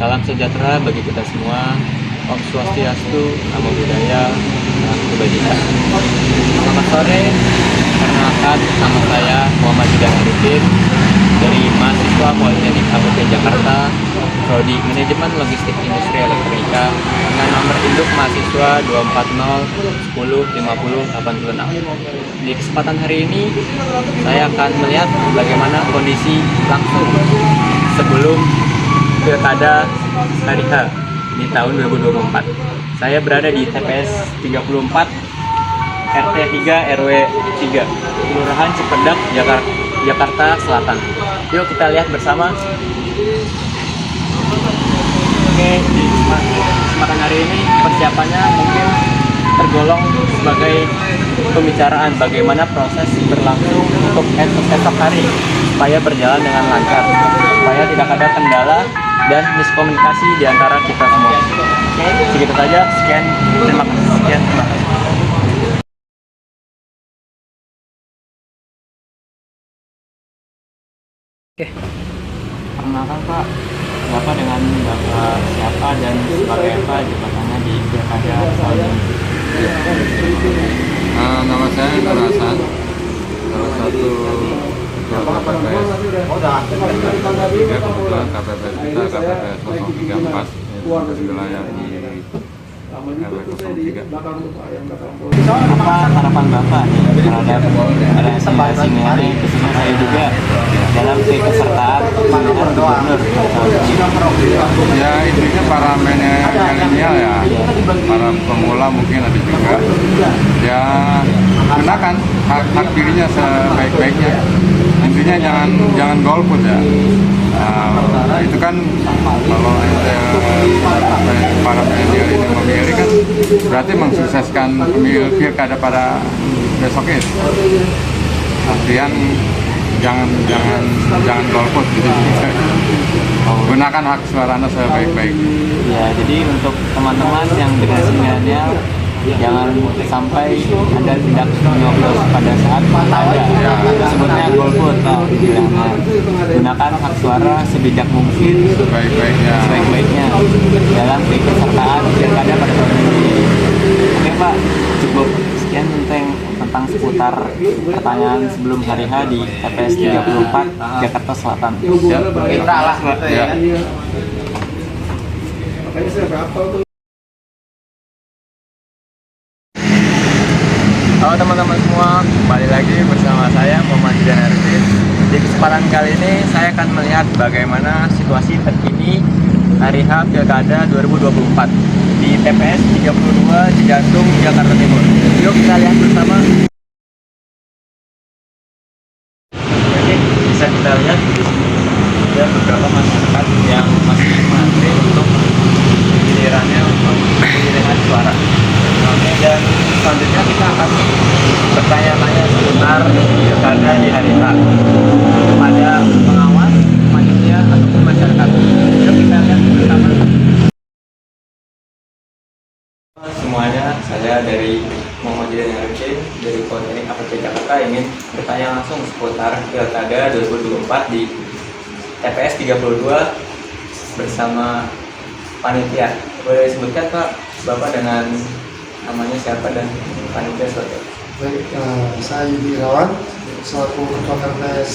Salam sejahtera bagi kita semua. Om Swastiastu, Namo Buddhaya, Namo Kebajikan. Selamat sore, perkenalkan nama saya Muhammad Jidan Arifin dari mahasiswa Politeknik APT Jakarta, Prodi Manajemen Logistik Industri Elektronika dengan nomor induk mahasiswa 240 10 50 86. Di kesempatan hari ini saya akan melihat bagaimana kondisi langsung sebelum Pilkada hari H di tahun 2024. Saya berada di TPS 34 RT 3 RW 3 Kelurahan Cipedak, Jakarta Selatan. Yuk kita lihat bersama. Oke, di kesempatan hari ini persiapannya mungkin tergolong sebagai pembicaraan bagaimana proses berlangsung untuk esok hari supaya berjalan dengan lancar, supaya tidak ada kendala dan miskomunikasi di antara kita semua. Oke, segitu saja. Terima kasih. Oke, perkenalkan Pak, Bapak dengan Bapak siapa dan sebagai apa jabatannya di Pilkada tahun ini? Nama saya Nur Hasan, salah satu ketua KPPS 3, kebetulan KPPS kita KPPS 034 yang wilayah di RW 03. Apa harapan Bapak nih terhadap sinergi khususnya saya juga dalam keikutsertaan pemilihan gubernur tahun ini? Ya intinya para milenial ya, para pemula mungkin ada juga. Ya gunakan hak pilihnya sebaik-baiknya. Intinya jangan golput ya. Itu kan kalau para milenial ini memilih kan berarti mensukseskan pilkada pada besoknya. Artian jangan golput gitu. Gunakan hak suara Anda sebaik-baiknya. Ya, jadi untuk teman-teman yang generasi milenial jangan sampai Anda tidak nyoblos pada saat ada sebutnya golput atau pilihannya. Gunakan hak suara sebijak mungkin sebaik-baiknya dalam keikutsertaan pilkada pada tahun ini. Oke Pak, cukup sekian tentang seputar pertanyaan sebelum hari H di TPS 34 Jakarta Selatan. Kita lah gitu ya. Halo teman-teman semua, kembali lagi bersama saya Muhammad Jidan Arifin. Di kesempatan kali ini saya akan melihat bagaimana situasi terkini hari H Pilkada 2024 di TPS 32 Cijantung, Jakarta Timur. Yuk kita lihat bersama. Oke, bisa kita lihat ada beberapa masyarakat yang masih mengantri untuk gilirannya untuk pemilihan suara. Oke, dan selanjutnya kita akan bertanya-tanya seputar pilkada di hari H kepada pengawas, panitia ataupun masyarakat. Yuk kita lihat bersama. Semuanya, saya dari Muhammad Jidan Arifin dari Politeknik APT Jakarta ingin bertanya langsung seputar pilkada 2024 di TPS 32 bersama panitia. Boleh disebutkan Pak, Bapak dengan namanya siapa dan panitia seperti apa? Baik, saya Yudi Irawan, selaku Ketua KPPS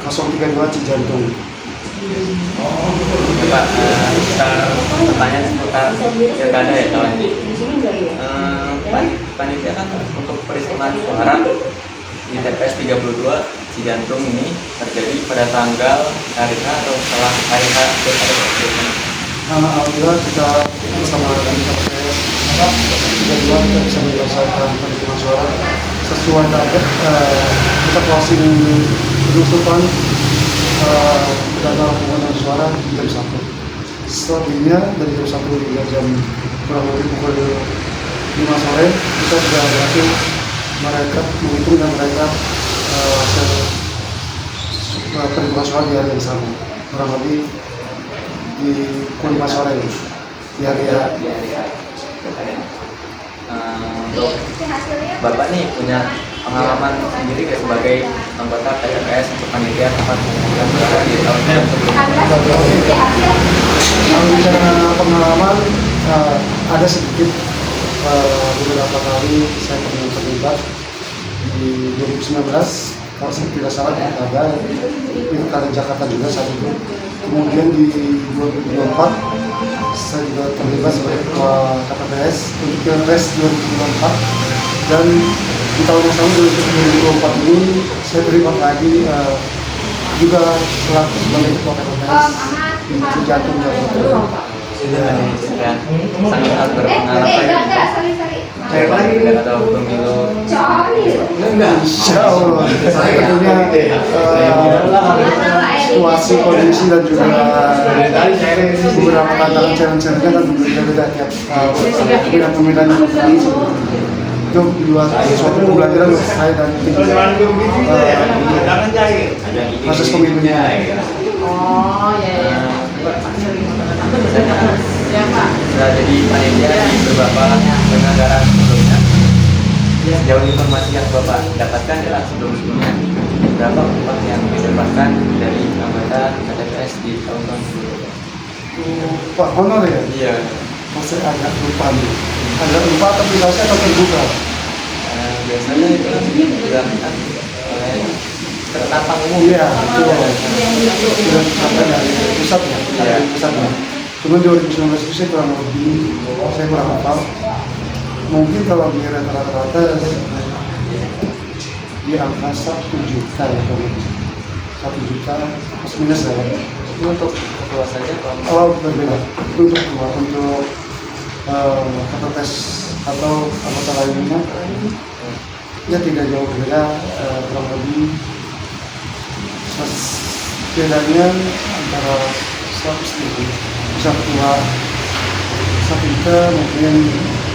032 Cijantung. Oke Pak, kita pertanyaan seputar pilkada ya tahun ini. Panitia kan untuk perhitungan suara di TPS 32 Cijantung ini terjadi pada tanggal hari H atau setelah hari H pilkada tersebut. Alhamdulillah kita bersama dengan KPPS 32 kita bisa menyelesaikan perhitungan suara sesuai target. Kita closing penutupan data pemungutan suara di jam 1. Setelahnya dari jam 1 hingga jam kurang lebih pukul 5 sore kita sudah berhasil mereka menghitung dan mereka perhitungan suara di hari yang sama, kurang lebih di pukul 5 sore di hari Untuk Bapak nih punya pengalaman sendiri kayak sebagai anggota TPS untuk panitia tempat pemungutan suara di tahun-tahun sebelumnya. Kalau bicara pengalaman, ada sedikit beberapa kali saya pernah terlibat di 2019, kalau saya tidak salah di Pilkada, Pilkada Jakarta juga saat itu. Kemudian di 2024, saya juga terlibat sebagai ketua KPPS untuk Pilpres 2024, dan di tahun yang sama 2024 ini saya terlibat lagi juga selaku sebagai ketua KPPS di Cijantung Jakarta. Sudah sangat berpengalaman ya atau pemilu. Insya Allah, tentunya situasi, kondisi dan juga beberapa tantangan challenge-nya kan berbeda-beda tiap pemilihan ini. Itu dua suatu pembelajaran untuk saya dan proses pemilunya. Oh ya. Setelah jadi panitia di beberapa penyelenggaraan sebelumnya, sejauh informasi yang Bapak dapatkan adalah sebelumnya berapa upah yang didapatkan dari anggota KPPS di tahun-tahun sebelumnya? Pak honor ya? Iya. Masih agak lupa nih. Agak lupa tapi saya akan terbuka. Biasanya itu dilakukan oleh tertapang umum. Iya, sudah ditetapkan dari pusat ya, dari pusat ya. Cuma 2019 itu saya kurang lebih, saya kurang hafal. Mungkin kalau di rata-rata di angka 1 juta ya, kalau 1 juta plus minus ya. Untuk ketua saja Kalau berbeda untuk KPPS atau anggota lainnya, ya tidak jauh berbeda, kurang lebih bedanya antara 100.000 bisa ketua 1 juta, mungkin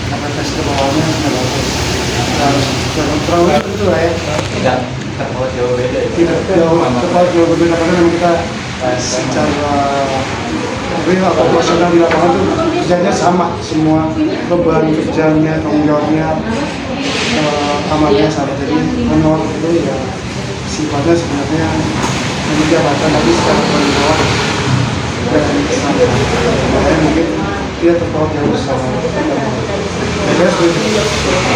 KPPS ke bawahnya 900. Kurang lebih itu lah ya. tidak terpaut jauh beda ya. Tidak jauh berbeda karena memang kita secara real atau profesional di lapangan itu kerjanya sama semua, beban kerjanya, tanggung jawabnya, amalnya sama. Jadi honor itu ya sifatnya sebenarnya hanya jabatan tapi secara tanggung jawab dan makanya mungkin tidak terpaut jauh sama.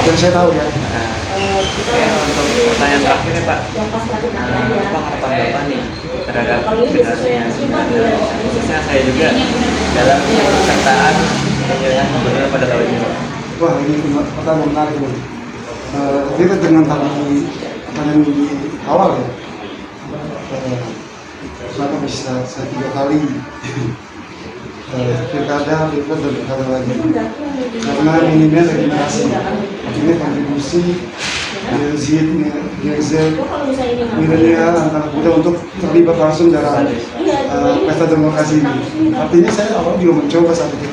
Dan saya tahu ya. Untuk pertanyaan terakhir ya Pak, apa harapan Bapak nih terhadap generasi yang sebenarnya, khususnya saya juga dalam pesertaan pemilihan gubernur pada tahun ini Pak? Wah, ini pertanyaan menarik nih. Kita dengan tadi pertanyaan di awal ya, kenapa bisa saya 3 kali pilkada, pilpres dan pilkada lagi? Karena minimnya regenerasi, akhirnya kontribusi Gen Z, milenial, anak muda untuk terlibat langsung dalam pesta demokrasi ini. Artinya saya awal juga mencoba saat itu.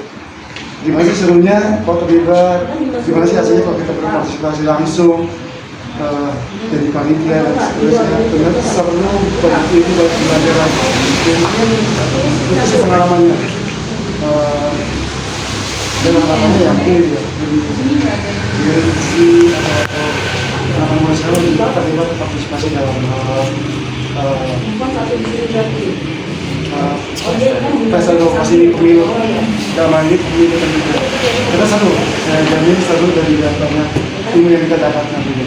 Gimana sih serunya kalau terlibat, gimana sih hasilnya kalau kita berpartisipasi langsung, jadi panitia dan seterusnya. Ternyata seru, begitu itu banyak pelajaran. Dan mungkin itu sih pengalamannya. Dan pengalamannya yang ini ya, di anak muda sekarang juga terlibat partisipasi dalam pesta demokrasi ini, pemilu dalam ini pemilu terbuka. Kita seru, saya jamin seru dari datanya ilmu yang kita dapat nantinya.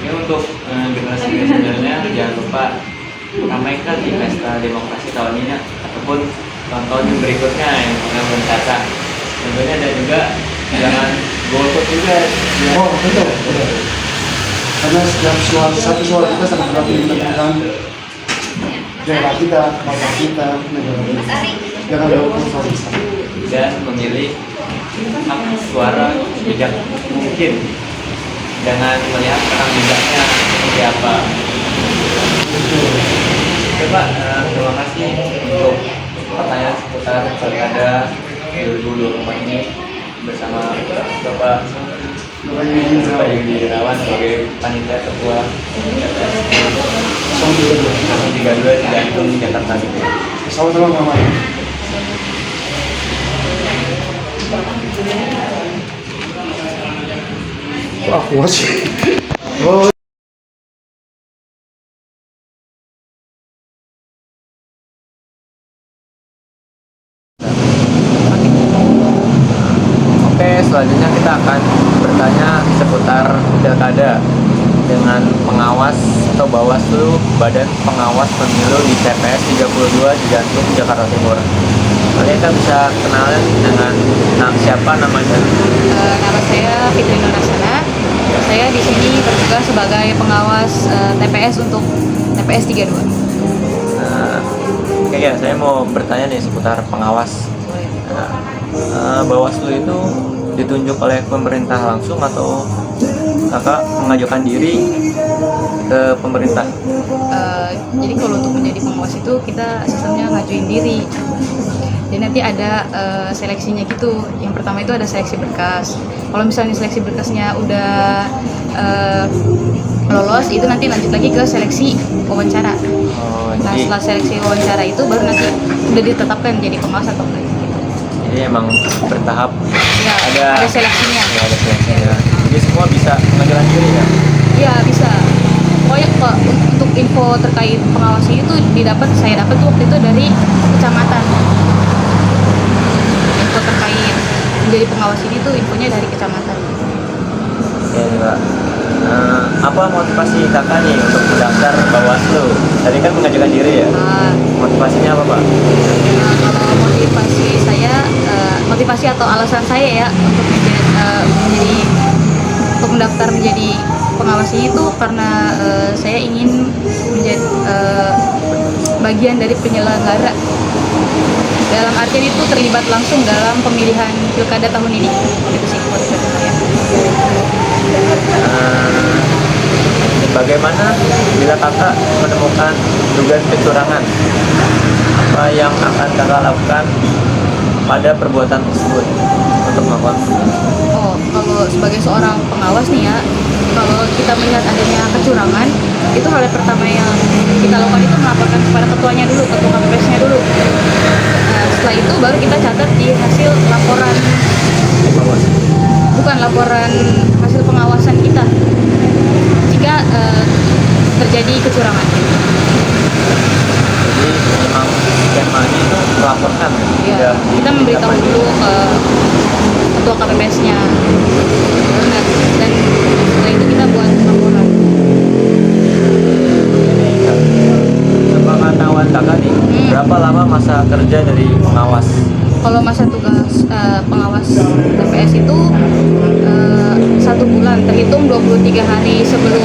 Ini untuk generasi sebenarnya jangan lupa ramaikan di pesta demokrasi tahun ini ataupun tahun-tahun yang berikutnya yang mencatat. Tentunya ada juga jangan golput juga. Oh betul. Karena setiap satu suara kita sangat berarti menentukan daerah kita, bangsa kita, negara kita. Jangan golput suara kita. Dan memilih hak suara bijak mungkin. Jangan melihat rekam jejaknya seperti apa. Coba terima kasih untuk pertanyaan seputar pilkada 2024 ini bersama Bapak Yudi Gunawan sebagai panitia ketua TPS 032 Cijantung Jakarta. Sama-sama Pak Mari. Wah, puas sih. Oh, Oke, selanjutnya kita akan bertanya seputar pilkada dengan pengawas atau Bawaslu Badan Pengawas Pemilu di TPS 32 di Jantung, Jakarta Timur. Kalian kita bisa kenalan dengan siapa namanya? Nama saya Fitri Nurasana. Saya di sini bertugas sebagai pengawas TPS untuk TPS 32. Oke ya, saya mau bertanya nih seputar pengawas. Bawaslu itu ditunjuk oleh pemerintah langsung atau kakak mengajukan diri ke pemerintah? Jadi kalau untuk menjadi pengawas itu kita sistemnya ngajuin diri. Jadi nanti ada seleksinya gitu. Yang pertama itu ada seleksi berkas. Kalau misalnya seleksi berkasnya udah lolos, itu nanti lanjut lagi ke seleksi wawancara. Nah Jadi, setelah seleksi wawancara itu baru nanti udah ditetapkan jadi pengawas atau enggak gitu. jadi emang bertahap. Ya, ada seleksinya. Ya, ada seleksinya. Jadi semua bisa mengajukan diri ya? Iya bisa. Pokoknya kok untuk info terkait pengawasnya itu saya dapat tuh waktu itu dari kecamatan. Info terkait menjadi pengawas ini tuh infonya dari kecamatan. Oke Kak. Apa motivasi kakak nih untuk mendaftar Bawaslu? Tadi kan mengajukan diri ya? Nah, Motivasinya apa Pak? kalau motivasi atau alasan saya ya untuk mendaftar menjadi pengawas ini tuh karena saya ingin menjadi bagian dari penyelenggara, dalam artian itu terlibat langsung dalam pemilihan pilkada tahun ini. Itu sih motivasi saya. Bagaimana bila kakak menemukan dugaan kecurangan? Apa yang akan kakak lakukan pada perbuatan tersebut untuk melakukan? Oh, kalau sebagai seorang pengawas nih ya, kalau kita melihat adanya kecurangan, itu hal yang pertama yang kita lakukan itu melaporkan kepada ketuanya dulu, ketua KPPS-nya dulu. Setelah itu baru kita catat di hasil laporan, bukan laporan hasil pengawasan kita, jika terjadi kecurangan. Jadi memang skemanya itu melaporkan Ya, kita memberitahu dulu ke ketua KPPS-nya, dan setelah itu kita buat laporan. Sepengetahuan kakak nih, berapa lama masa kerja dari pengawas? Kalau masa tugas pengawas TPS itu 1 bulan, terhitung 23 hari sebelum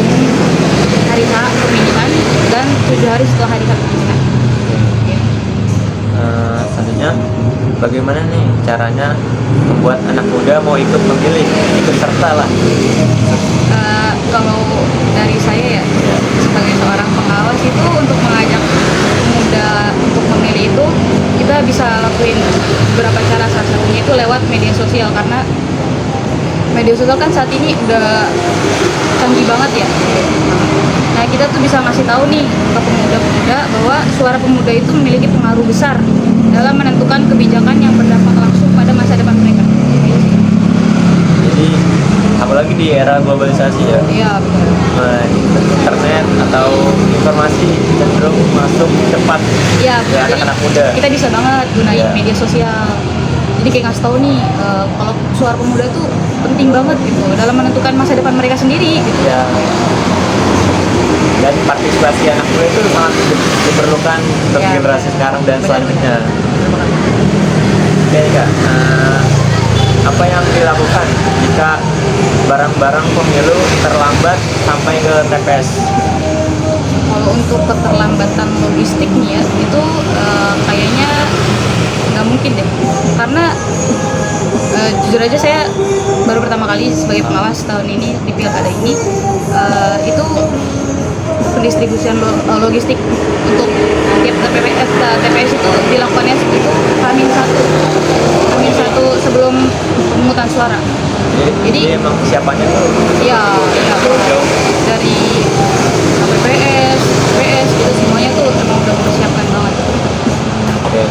hari H pemilihan dan 7 hari setelah hari H pemilihan. Selanjutnya, bagaimana nih caranya membuat anak muda mau ikut memilih, ikut serta lah? Kalau dari saya ya, sebagai seorang pengawas itu untuk mengajak muda untuk memilih itu kita bisa lakuin beberapa cara. Salah satunya itu lewat media sosial, karena media sosial kan saat ini udah canggih banget ya. Nah kita tuh bisa ngasih tahu nih ke pemuda-pemuda bahwa suara pemuda itu memiliki pengaruh besar dalam menentukan kebijakan yang berdampak langsung pada masa depan mereka. Jadi, apalagi di era globalisasi ya, Iya benar. internet atau informasi cenderung masuk cepat Iya ke benar. Jadi anak-anak muda. kita bisa banget gunain Iya. media sosial. Jadi kayak ngasih tahu nih kalau suara pemuda tuh penting banget gitu dalam menentukan masa depan mereka sendiri gitu. Ya. Dan partisipasi anak muda itu sangat diperlukan untuk Ya, generasi sekarang dan benar, selanjutnya. Oke Kak, apa yang dilakukan jika barang-barang pemilu terlambat sampai ke TPS? Kalau untuk keterlambatan logistik nih ya, itu kayaknya nggak mungkin deh, karena jujur aja saya baru pertama kali sebagai pengawas tahun ini di pilkada ini, itu pendistribusian logistik untuk tiap TPS itu dilakukannya itu H-1 sebelum pemungutan suara. Jadi emang siapanya tuh Ya jauh-jauh. dari KPPS, PS gitu semuanya tuh emang udah mempersiapkan banget. Oke.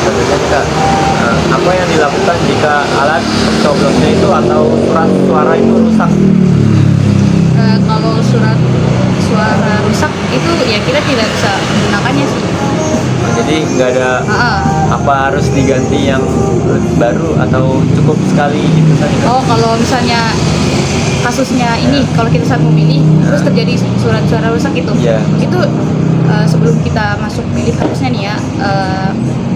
Selanjutnya Kak, apa yang dilakukan jika alat pencoblosnya itu atau surat suara itu rusak? Kalau surat suara rusak itu ya kita tidak bisa menggunakannya sih. Jadi nggak ada Heeh. apa harus diganti yang baru atau cukup sekali gitu saja? Oh, kalau misalnya kasusnya ini, kalau kita saat memilih terus terjadi surat suara rusak itu, Iya. itu sebelum kita masuk pilih harusnya nih ya,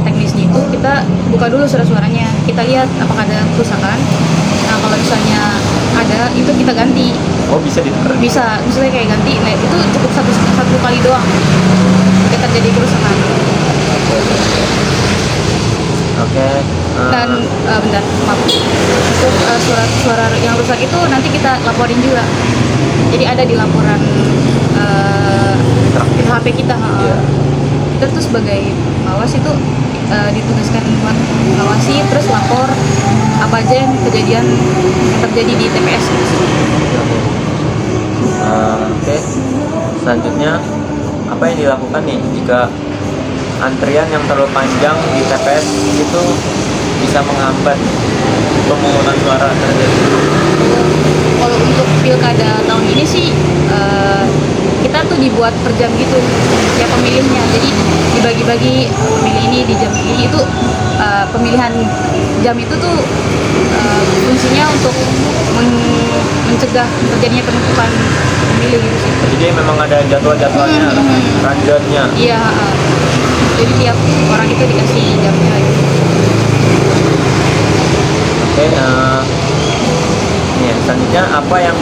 teknisnya itu kita buka dulu surat suaranya, kita lihat apakah ada kerusakan. Nah, kalau misalnya ada, itu kita ganti. Oh, bisa ditukar? Bisa, misalnya kayak ganti, nah itu cukup satu kali doang ketika terjadi kerusakan. Oke. Dan bentar, maaf, untuk surat suara yang rusak itu nanti kita laporin juga, jadi ada di laporan HP kita. Iya. Kita tuh sebagai pengawas itu ditugaskan buat mengawasi, terus lapor apa aja yang kejadian yang terjadi di TPS. Oke. Selanjutnya apa yang dilakukan nih jika antrian yang terlalu panjang di TPS itu bisa menghambat pemungutan suara terjadi? Kalau untuk pilkada tahun ini sih kita tuh dibuat per jam gitu ya pemilihnya, jadi dibagi-bagi pemilih ini di jam ini. Itu pemilihan jam itu tuh fungsinya untuk mencegah terjadinya penumpukan pemilih gitu sih. Jadi memang ada jadwal-jadwalnya, rundown-nya. Iya, jadi tiap orang itu dikasih jamnya gitu. Oke, ini selanjutnya apa yang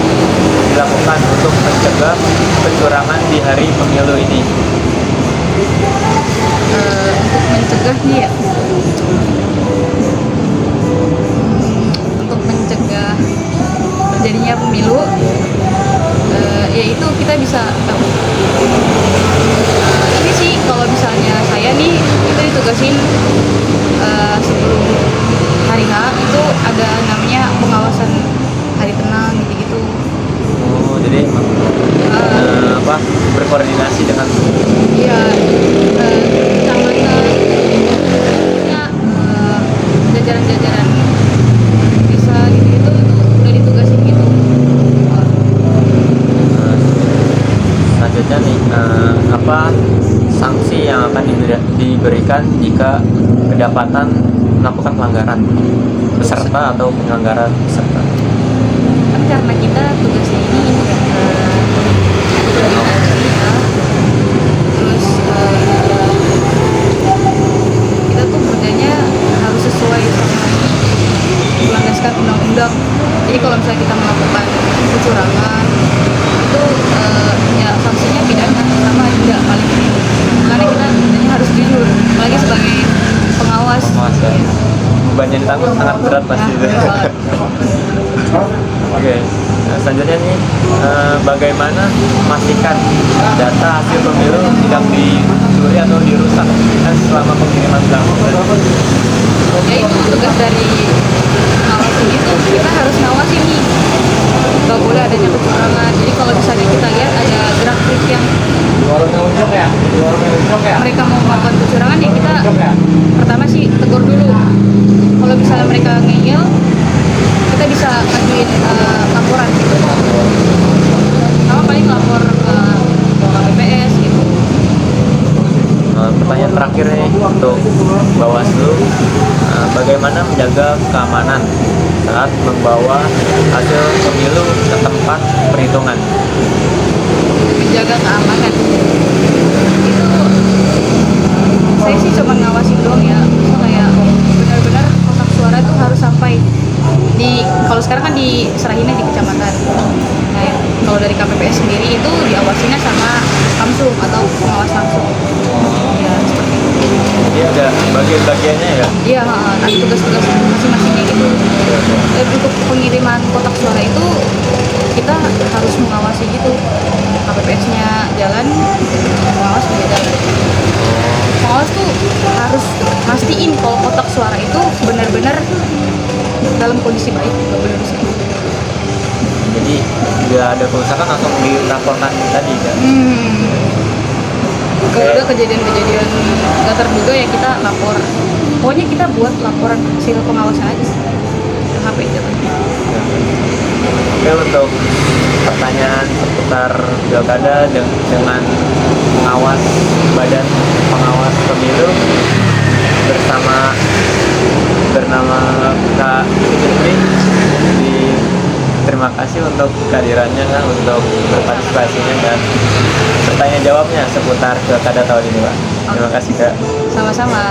dilakukan untuk mencegah kecurangan di hari pemilu ini? Untuk mencegah nih ya, untuk mencegah terjadinya pemilu, yaitu kita bisa ini sih, kalau misalnya saya nih itu ditugasin sebelum hari H itu ada namanya pengawasan hari tenang gitu-gitu. Oh, jadi emang apa berkoordinasi dengan Iya, kecamatan, ya, jajaran-jajaran desa gitu-gitu itu udah ditugasin gitu. selanjutnya nih apa sanksi yang akan diberikan jika kedapatan melakukan pelanggaran peserta atau penyelenggaraan peserta? Kan karena kita tugasnya ini koordinasi ya, terus kita tuh kerjanya harus sesuai sama melandaskan undang-undang. Jadi kalau misalnya kita melakukan kecurangan itu ya sanksinya pidana sama denda paling minim. Makanya kita kerjanya harus jujur, apalagi sebagai pengawas. Ya. Bebannya ditanggung sangat berat pasti. Nah, berat banget. Oke, selanjutnya nih bagaimana memastikan data hasil pemilu tidak dicuri atau dirusak selama pengiriman berlangsung? Ya itu tugas dari ngawasin itu, kita harus ngawasin nih, nggak boleh adanya kecurangan. Jadi kalau misalnya kita lihat ada gerak-gerik yang mereka mau melakukan kecurangan, ya kita pertama sih tegur dulu. Kalau misalnya mereka ngeyel, kita bisa ngajuin laporan gitu. Sama paling lapor ke KPPS gitu. Pertanyaan terakhir nih untuk Bawaslu, bagaimana menjaga keamanan saat membawa hasil pemilu ke tempat perhitungan? Menjaga keamanan itu saya sih cuma ngawasin doang ya, kayak benar-benar kotak suara itu harus sampai di, kalau sekarang kan diserahinnya di kecamatan. Nah, kalau dari KPPS sendiri itu diawasinnya sama Kamsum atau pengawas langsung ya, seperti itu. Jadi ada bagian-bagiannya ya? Iya, ada tugas-tugas masing-masingnya gitu. Dan untuk pengiriman kotak suara itu kita harus mengawasi gitu, KPPS-nya jalan, pengawas juga jalan. Pengawas tuh harus mastiin kalau kotak suara itu benar-benar dalam kondisi baik, nggak boleh rusak. Jadi nggak ada kerusakan langsung dilaporkan tadi kan? Kalau ada kejadian-kejadian nggak terduga ya kita lapor. Pokoknya kita buat laporan hasil pengawasan aja sih. HP aja. Oke, untuk pertanyaan seputar pilkada dengan pengawas Badan Pengawas Pemilu bernama Kak Fitri. Terima kasih untuk kehadirannya Kak, untuk berpartisipasinya dan bertanya jawabnya seputar pilkada tahun ini Pak. Terima kasih Kak. Sama-sama.